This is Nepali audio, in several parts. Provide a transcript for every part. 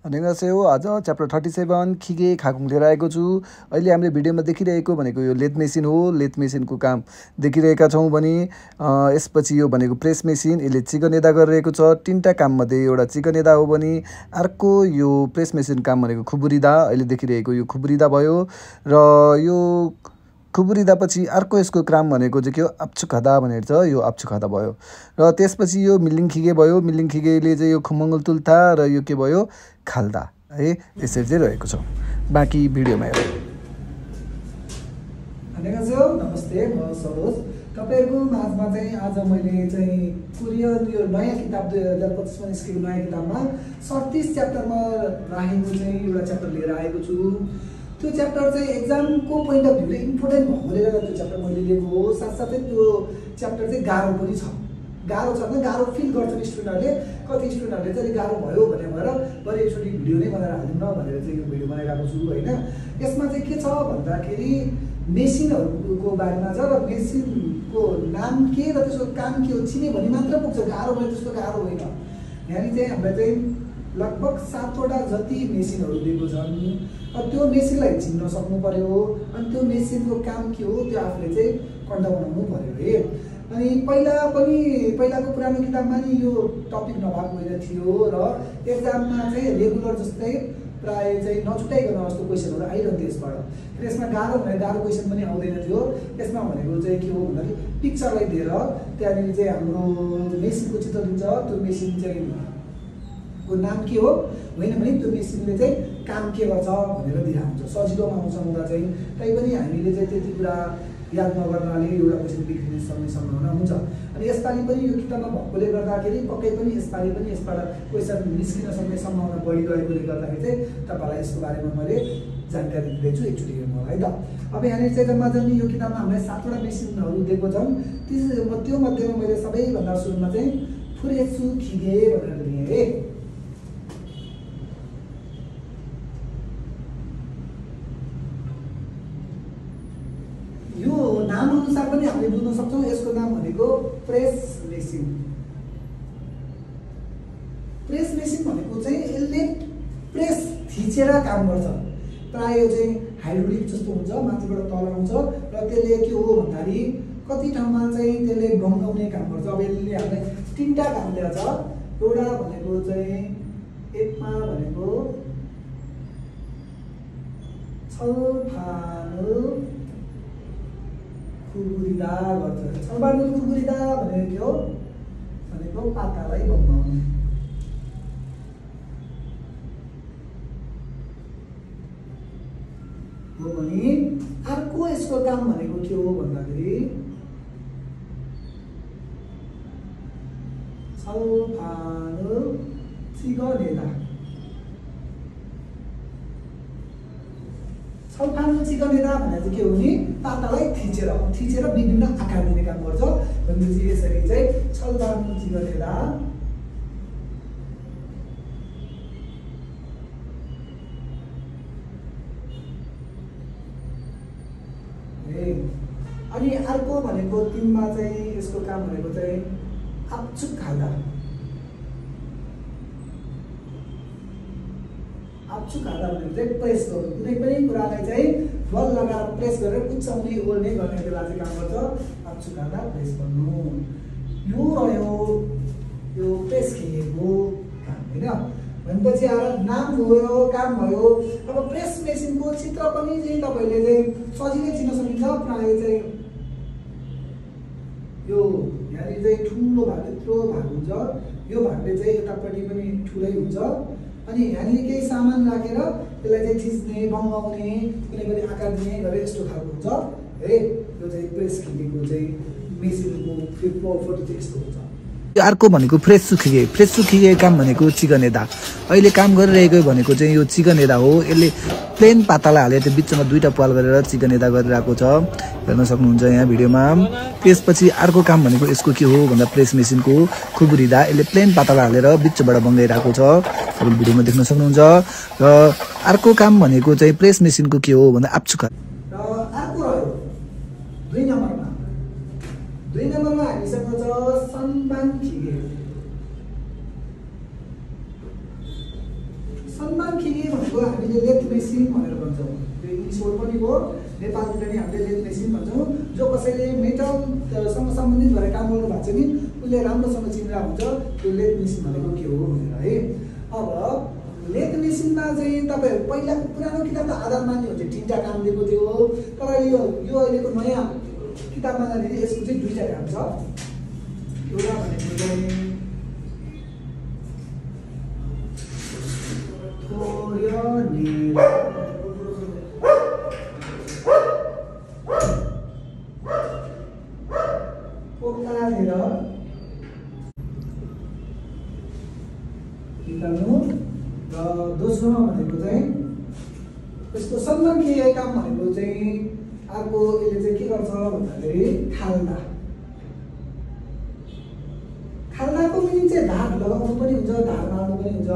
안녕하세요. आज च्याप्टर 37 खिगे खाकुङ लिएर आएको छु। अहिले हामीले भिडियोमा देखिरहेको भनेको यो लेथ मेसिन हो। लेथ मेसिनको काम देखिरहेका छौँ भने यसपछि यो भनेको प्रेस मेसिन, यसले चिकन एदा गरिरहेको छ। तीनटा काममध्ये एउटा चिकन एदा हो भने अर्को यो प्रेस मेसिन काम भनेको खुबुरिदा। अहिले देखिरहेको यो खुबुरिदा भयो र यो खुबुरिदापछि अर्को यसको काम भनेको चाहिँ के हो, आप्चुखादा भनेर छ। यो आप्चुखादा भयो र त्यसपछि यो मिल्लिङ खिगे भयो। मिल्लिङ खिगेले चाहिँ यो खुमङ्गल तुल्था र यो के भयो, खाल्दा है। यसरी चाहिँ रहेको छ। बाँकी भिडियोमा हेरौँ। नमस्ते, म सरोज। तपाईँहरूको माझमा चाहिँ आज मैले चाहिँ कुरियन यो नयाँ किताब 2025मा निस्केको नयाँ किताबमा 37 च्याप्टरमा राखेको चाहिँ एउटा च्याप्टर लिएर आएको छु। त्यो च्याप्टर चाहिँ एक्जामको पोइन्ट अफ भ्यूले इम्पोर्टेन्ट भएकोले गर्दा त्यो च्याप्टर मैले लिएको हो। साथसाथै त्यो च्याप्टर चाहिँ गाह्रो पनि छ। गाह्रो छ भने गाह्रो फिल गर्छन् स्टुडेन्टहरूले। कति स्टुडेन्टहरूले चाहिँ गाह्रो भयो भने भएर बरु एकचोटि भिडियो नै बनाएर हालिदिउँ न भनेर चाहिँ यो भिडियो बनाइरहेको छु होइन। यसमा चाहिँ के छ भन्दाखेरि मेसिनहरूको बारेमा छ र मेसिनको नाम के र त्यसको काम के हो चिने भने मात्र पुग्छ। गाह्रो भयो त्यस्तो गाह्रो होइन। यहाँनिर चाहिँ हामीलाई चाहिँ लगभग 7वटा जति मेसिनहरू दिएको छन्। त्यो मेसिनलाई चिन्न सक्नु पर्यो। अनि त्यो मेसिनको काम के हो त्यो आफूले चाहिँ कन्ड बनाउनु पर्यो है। अनि पहिलाको पुरानो किताबमा नि यो टपिक नभएको होइन थियो र एक्जाममा चाहिँ रेगुलर जस्तै प्राय चाहिँ नछुटाइकन जस्तो क्वेसनहरू आइरहन्थ्यो यसबाट। यसमा गाह्रो भने गाह्रो क्वेसन पनि आउँदैन थियो। यसमा भनेको चाहिँ के हो भन्दाखेरि पिक्चरलाई दिएर त्यहाँनिर चाहिँ हाम्रो मेसिनको चित्र दिन्छ। त्यो मेसिन चाहिँ को नाम के हो होइन भने त्यो मेसिनले चाहिँ काम के गर्छ भनेर दिइरहेको हुन्छ। सजिलोमा आउँछ हुँदा चाहिँ तैपनि हामीले चाहिँ त्यति कुरा याद नगर्नाले एउटा क्वेसन बिग्रिने सक्ने सम्भावना हुन्छ। अनि यसपालि पनि यो किताबमा भएकोले गर्दाखेरि पक्कै पनि यसपालि पनि यसबाट क्वेसन निस्किन सक्ने सम्भावना बढिरहेकोले गर्दाखेरि चाहिँ तपाईँलाई यसको बारेमा मैले जानकारी दिँदैछु। एकचोटि हेर्नु होला है त। अब यहाँनिर चाहिँ जम्मा जम्मी यो किताबमा हामीलाई 7वटा मेसिनहरू दिएको छन्। त्यो मध्येमा मैले सबैभन्दा सुरुमा चाहिँ फुरेसु खिगे भनेर दिएँ। यो नाम अनुसार पनि हामीले बुझ्न सक्छौँ। यसको नाम भनेको प्रेस मेसिन। प्रेस मेसिन भनेको चाहिँ यसले प्रेस थिचेर काम गर्छ। प्राय यो चाहिँ हाइड्रोलिक जस्तो हुन्छ, माथिबाट तल आउँछ र त्यसले के हो भन्दाखेरि कति ठाउँमा चाहिँ त्यसले बङ्गाउने काम गर्छ। अब यसले हामीलाई 3टा काम दिएको छ। एउटा भनेको चाहिँ एकमा भनेको छलफाल खुरखुरिदा गर्छ। छलफाल खुरखुरिदा भनेको के हो भनेको पातालाई बङ्गाउनु हो भने अर्को यसको काम भनेको के हो भन्दाखेरि छलफाल चिकनेदा। छलफाल चिकनेदा भनेर चाहिँ के हो भने पातालाई थिचेर विभिन्न आकार दिने काम गर्छ। भनेपछि यसरी चाहिँ छलफाल चिकनेदा अनि अर्को भनेको 3मा चाहिँ यसको काम भनेको चाहिँ आप्चुखादा। आप्चुखादा भनेको चाहिँ प्रेस गर्नु। कुनै पनि कुरालाई चाहिँ बल लगाएर प्रेस गरेर उचाउने ओर्ने गर्ने बेला चाहिँ काम गर्छ आप्चुखादा, प्रेस गर्नु। यो रह्यो यो प्रेस खिगेको काम होइन। भनेपछि आएर नाम भयो, काम भयो। अब प्रेस मेसिनको चित्र पनि चाहिँ तपाईँले चाहिँ सजिलै चिन्न सकिन्छ। प्राय चाहिँ यो यहाँनिर चाहिँ ठुलो भाग यत्रो भाग हुन्छ। यो भागले चाहिँ एउटापट्टि पनि ठुलै हुन्छ। अनि यहाँनिर केही सामान राखेर त्यसलाई चाहिँ थिच्ने बङ्गाउने कुनै पनि आकार दिने गरेर यस्तो खालको हुन्छ है। यो चाहिँ प्रेस खिगेको चाहिँ मेसिनको फोटो चाहिँ यस्तो हुन्छ। अर्को भनेको फ्रेस सुखिगे। फ्रेस सुखिगे काम भनेको चिकन एदा। अहिले काम गरिरहेको भनेको चाहिँ यो चिकन एदा हो। यसले प्लेन पातालाई हालेर त्यो बिचमा 2टा पाल गरेर चिकन एदा गरिरहेको छ। हेर्न सक्नुहुन्छ यहाँ भिडियोमा। त्यसपछि अर्को काम भनेको यसको के हो भन्दा प्रेस मेसिनको खुबुरिदा। यसले प्लेन पातालाई हालेर बिचबाट बङ्गाइरहेको छ। तपाईले भिडियोमा देख्न सक्नुहुन्छ। र अर्को काम भनेको चाहिँ प्रेस मेसिनको के हो भन्दा आप्चुखा। र अर्को रह्यो 2 नम्बरमा हामीसँग छ सनबान खिगे। सलमान खिगे भनेको हामीले लेथ मेसिन भनेर भन्छौँ। त्यो इङ्ग्लिस वर्ड पनि हो, नेपालतिर नि हामीले लेथ मेसिन भन्छौँ। जो कसैले मेटलसँग सम्बन्धित भएर काम गर्नु भएको छ नि उसले राम्रोसँग चिनेर हुन्छ त्यो लेथ मेसिन भनेको के हो भनेर है। अब लेथ मेसिनमा चाहिँ तपाईँहरू पहिलाको पुरानो किताबको आधारमा नि हुन्छ 3टा काम दिएको थियो, तर यो अहिलेको नयाँ किताबमा जाँदाखेरि यसको चाहिँ 2टा काम छ। एउटा भनेको चाहिँ निकाल्नु र दोस्रोमा भनेको चाहिँ यसको सलमान खिगे काम भनेको चाहिँ अर्को यसले चाहिँ के गर्छ भन्दाखेरि खाल्दाको मिनिङ चाहिँ धार लगाउनु पनि हुन्छ, धार मार्नु पनि हुन्छ।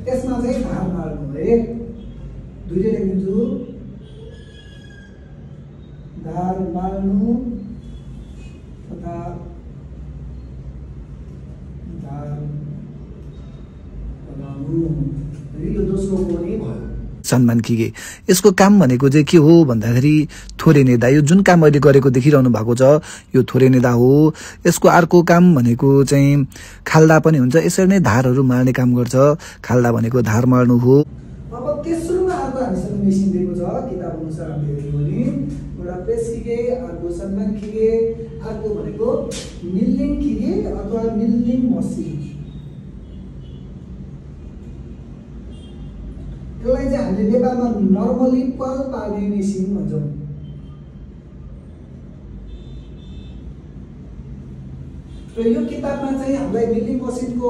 यसमा चाहिँ धार मार्नु है, 2टा लेखिदिन्छु, धार मार्नु तथा धार लगाउनु, यो दोस्रो पनि भयो। सलमान खिगे यसको काम भनेको चाहिँ के हो भन्दाखेरि थोरे नेदा, यो जुन काम अहिले गरेको देखिरहनु भएको छ यो थोरे नेदा हो। यसको अर्को काम भनेको चाहिँ खाल्दा पनि हुन्छ, यसरी नै धारहरू मार्ने काम गर्छ। खाल्दा भनेको धार मार्नु हो। अब तेस्रोमा अर्को हामीसँग मेसिन दिएको छ किताब अनुसार हामीले हेर्यौँ भने एउटा प्रेस खिगे, अर्को सलमान खिगे, अर्को भनेको मिल्लिङ खिगे अथवा मिल्लिङ मसिन। यसलाई चाहिँ हामीले नेपालमा नर्मली पाल पार्ने मेसिन भन्छौँ। र यो किताबमा चाहिँ हामीलाई मिल्लिङ मसिनको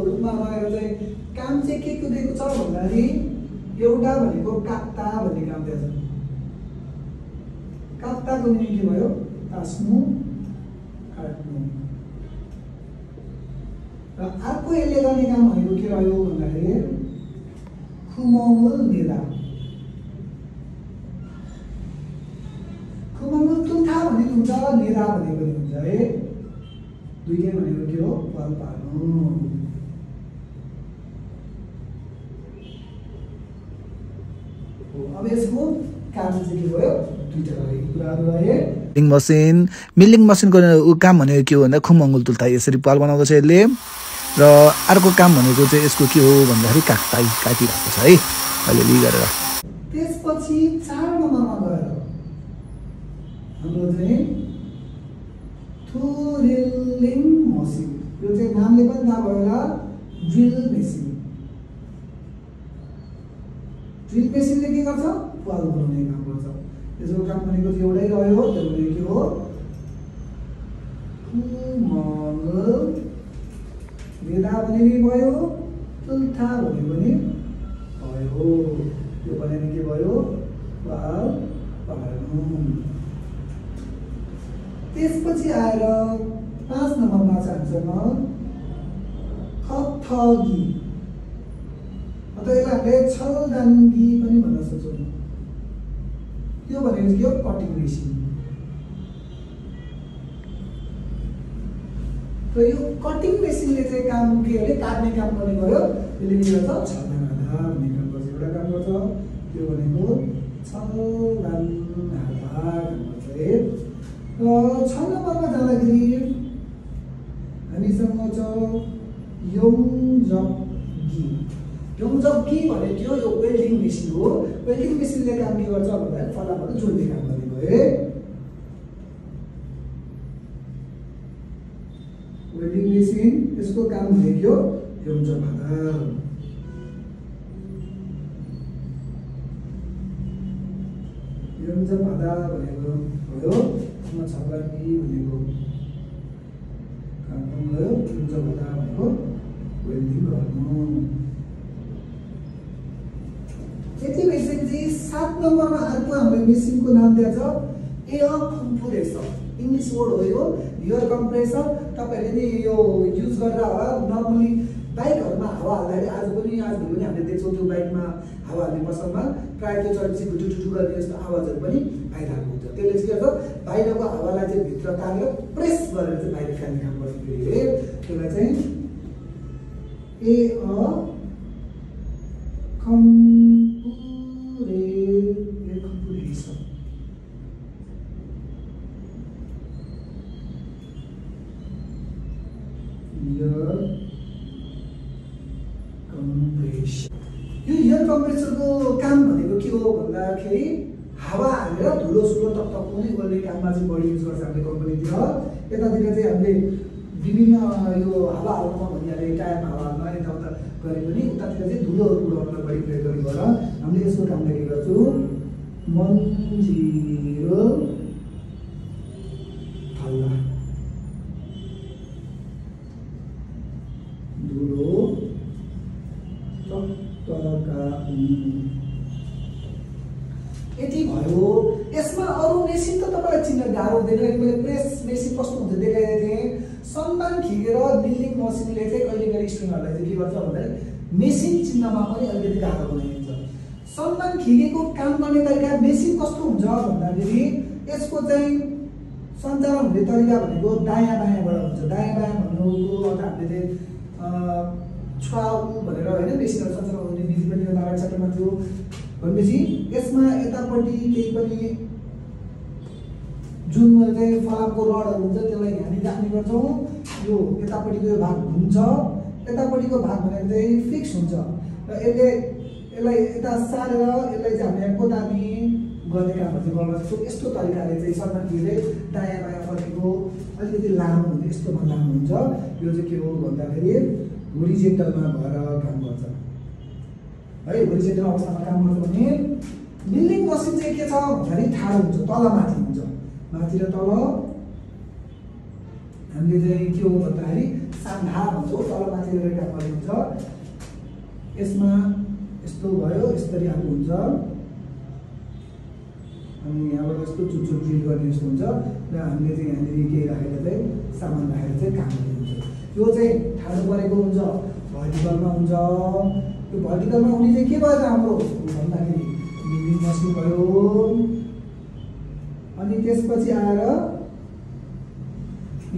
रूपमा रहेर चाहिँ काम चाहिँ के दिएको छ भन्दाखेरि एउटा भनेको काट्टा भन्ने काम दिएको छ। काट्टाको मिनिङ के भयो? तास्नु, काट्नु। र अर्को यसले गर्ने काम भनेको के रह्यो भन्दाखेरि खुममुल नेदा। खुममुल तुल्था भनेको हुन्छ, नेदा भनेको पनि हुन्छ है। 2टा भनेको के हो? पाल पार्नु। अब यसको काम चाहिँ के भयो? 2टा रहेको कुराहरू रहे। मिल्लिङ मसिनको काम भनेको के हो भन्दा खुम अङ्गुल तुल्था, यसरी पाल बनाउँदछ यसले। र अर्को काम भनेको चाहिँ यसको के हो भन्दाखेरि काटिरहेको छ है अलिअलि गरेर। त्यसपछि 4 नम्बरमा गएर हाम्रो चाहिँ थोरिलिङ मसिन, यो चाहिँ नामले पनि थाहा भयो होला, ड्रिल मेसिन। ड्रिल मेसिनले के गर्छ? पाल बनाउने काम गर्छ। यसको काम भनेको चाहिँ एउटै रह्यो, त्यो भनेको के हो? नेदा भने नि भयो, तुल्था भने पनि भयो। यो भने के भयो? पाल पार्नु। त्यसपछि आएर 5 नम्बरमा छ हामीसँग खथगी अथवा यसलाई हामीले छलदाङ्गी पनि भन्न सक्छौँ। यो भनेको के हो? Cutting machine. र यो कटिङ मेसिनले चाहिँ काम के अरे काट्ने काम गर्ने गर्यो। यसले के गर्छ? छलदाङ्गा भन्ने काम गर्छ। एउटा काम गर्छ त्यो भनेको छलदाङ्गा काम गर्छ है। र 6 नम्बरमा जाँदाखेरि हामीसँग छ योङजब्गी भनेको यो वेल्डिङ मेसिन हो। वेल्डिङ मेसिनले काम के गर्छ भन्दाखेरि फलाफल जोड्ने काम गर्ने भयो है। वेल्डिङ मेसिन यसको काम भनेको योङजब्गा। योङजब्गा भनेको भयो छलदाङ्गी भनेको काम भयो। योङजब्गा भनेको वेल्डिङ गर्नु। यति भइसकेपछि 7 नम्बरमा अर्को हाम्रो मेसिनको नाम दिएको छ एयर कम्प्रेसर। इङ्ग्लिस वर्ड हो यो, एयर कम्प्रेसर। तपाईँहरूले नि यो युज गरेर होला। नर्मली बाइकहरूमा हावा हाल्दाखेरि आज पनि हामीले देख्छौँ त्यो बाइकमा हावा हाल्ने पसलमा प्रायः त्यो चढेपछि टुटु गर्ने यस्तो आवाजहरू पनि आइरहेको हुन्छ। त्यसले चाहिँ के गर्छ? बाहिरको हावालाई चाहिँ भित्र तानेर प्रेस गरेर चाहिँ बाहिर फ्याल्ने काम गर्छ। त्यसलाई चाहिँ कम्पुरेसन यो एयर कम्प्रेसरको काम भनेको के हो भन्दाखेरि हावा हालेर धुलो सुलो टकटकाउने गर्ने काममा चाहिँ बढी युज गर्छ हामीले कम्पनीतिर। यतातिर चाहिँ हामीले विभिन्न यो हावा हाल्नुमा भनिहालेँ टायरमा हावा हाल्न यताउता गरे पनि उतातिर चाहिँ धुलोहरू उडाउनलाई बढी प्रयोग गर्ने भएर हामीले यसको कामले के गर्छौँ मन्जिरो थल्ला धुलो यति भयो। यसमा अरू मेसिन त तपाईँलाई चिन्न गाह्रो हुँदैन। मैले प्रेस मेसिन कस्तो हुन्छ देखाइदिएको थिएँ। सन्तान खिगेर ड्रिलिङ मसिनले चाहिँ कहिले कहिले स्ट्रिङहरूलाई चाहिँ के गर्छ भन्दाखेरि मेसिन चिन्नमा पनि अलिकति गाह्रो बनाइदिन्छ। सन्तान खिगेको काम गर्ने तरिका मेसिन कस्तो हुन्छ भन्दाखेरि यसको चाहिँ सञ्चालन हुने तरिका भनेको दायाँ बायाँबाट हुन्छ। दायाँ बायाँ भन्नुको अर्थ हामीले छुवा भनेर होइन मेसिनहरू सञ्चालन हुने विधि पनि यो अगाडि च्याप्टरमा थियो भनेपछि यसमा यतापट्टि केही पनि जुन चाहिँ फलामको रडहरू हुन्छ त्यसलाई यहाँनिर राख्ने गर्छौँ। यो यतापट्टिको यो भाग घुम्छ, यतापट्टिको भाग भनेर चाहिँ फिक्स हुन्छ र यसलाई यता सारेर यसलाई चाहिँ हामीले कोदामी गर्ने कामहरू चाहिँ गर्न सक्छौँ। यस्तो तरिकाले चाहिँ सन्तानले दायाँ बायाँ फर्केको अलिकति लामो हुन्छ, यस्तोमा लामो हुन्छ। यो चाहिँ के हो भन्दाखेरि होरिजेन्टलमा भएर काम गर्छ है। होरिजेन्टल अवस्थामा काम गर्छ भने मिलिङ मसिन चाहिँ के छ भन्दाखेरि ठाडो हुन्छ, तल माथि हुन्छ। माथि र तल हामीले चाहिँ के हो भन्दाखेरि सान्धा भन्छौँ, तल माथि गरेर काम गर्ने हुन्छ। यसमा यस्तो भयो, यसरी आएको हुन्छ अनि यहाँबाट यस्तो चुच्चो ड्रिल गर्ने जस्तो हुन्छ र हामीले चाहिँ यहाँनिर केही राखेर चाहिँ सामान राखेर चाहिँ काम गर्ने हुन्छ। यो चाहिँ ठाडो परेको हुन्छ, भर्टिकलमा हुन्छ। यो भर्टिकलमा हुने चाहिँ के भयो त हाम्रो भन्दाखेरि मिलिङ मसिन भयो अनि त्यसपछि आएर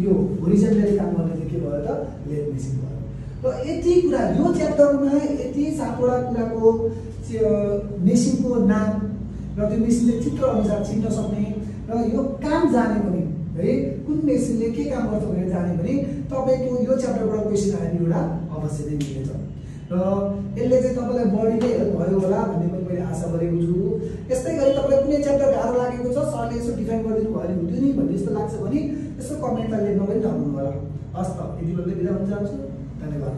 यो होरिजेन्टली काम गर्ने चाहिँ के भयो त लेथ मेसिन भयो। र यति कुरा यो च्याप्टरमा यति 7वटा कुराको मेसिनको नाम र त्यो मेसिनले चित्र अनुसार चिन्न सक्ने र यो काम जाने पनि है कुन मेसिनले के काम गर्छ भनेर जाने भने तपाईँको यो च्याप्टरबाट क्वेसन आउने एउटा अवश्य नै मिलेछ र यसले चाहिँ तपाईँलाई बढी नै हेल्प भयो होला भन्ने पनि मैले आशा गरेको छु। यस्तै गरी तपाईँलाई कुनै च्याप्टर गाह्रो लागेको छ, सरले यसो डिफाइन गरिदिनु भयो भने हुन्थ्यो नि भन्ने जस्तो लाग्छ भने यसो कमेन्टमा लेख्न पनि नभुल्नु होला। हस् त, यति भन्दै बिदा हुन चाहन्छु। धन्यवाद।